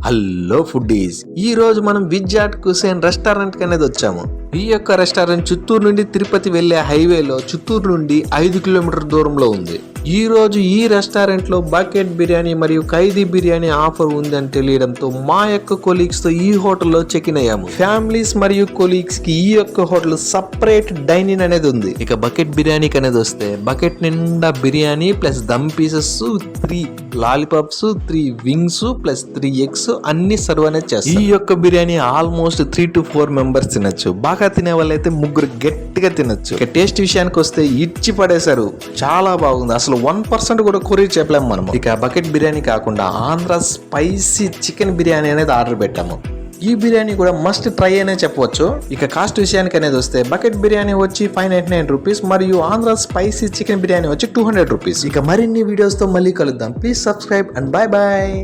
Hello foodies, ఈ రోజు మనం విజ్జాట్ కుసేన్ రెస్టారెంట్ కి అనేది వచ్చాము. ఈ యొక్క రెస్టారెంట్ చిత్తూరు నుండి తిరుపతి వెళ్లే హైవేలో చిత్తూరు నుండి 5 కిలోమీటర్ దూరంలో ఉంది. ఈ రోజు ఈ రెస్టారెంట్ లో బకెట్ బిర్యానీ మరియు ఖైదీ బిర్యానీ ఆఫర్ ఉంది అని తెలియడంతో మా యొక్క కొలీగ్స్ తో ఈ హోటల్లో చెక్ ఇన్ అయ్యాము. ఫ్యామిలీస్ మరియు కొలీగ్స్ కి ఈ యొక్క హోటల్ సపరేట్ డైనింగ్ అనేది ఉంది. ఇక బకెట్ బిర్యానీకి అనేది వస్తే బకెట్ నిండా biryani plus dum pieces, 3 lollipops, 3 wings plus 3 eggs అన్ని సర్వ్ అనేది చేస్తారు. ఈ యొక్క బిర్యానీ ఆల్మోస్ట్ 3 to 4 మెంబర్స్ తినొచ్చు. బాగా తినే వాళ్ళైతే 3 గట్టిగా తినొచ్చు. ఇక టేస్ట్ విషయానికి వస్తే ఇచ్చి పడేశారు, చాలా బాగుంది. అసలు 1% కూడా కొరియర్ చెప్పలేము మనం. ఇక బకెట్ బిర్యానీ కాకుండా ఆంధ్ర స్పైసీ చికెన్ బిర్యానీ అనేది ఆర్డర్ పెట్టాము. ఈ బిర్యానీ కూడా మస్ట్ ట్రై అనే చెప్పవచ్చు. ఇక కాస్ట్ విషయానికి అనేది వస్తే బకెట్ బిర్యానీ వచ్చి 599 రూపీస్ మరియు ఆంధ్ర స్పైసీ చికెన్ బిర్యానీ వచ్చి 200 రూపీస్. ఇక మరిన్ని వీడియోస్ తో మళ్ళీ కలుద్దాం. Please subscribe and bye bye.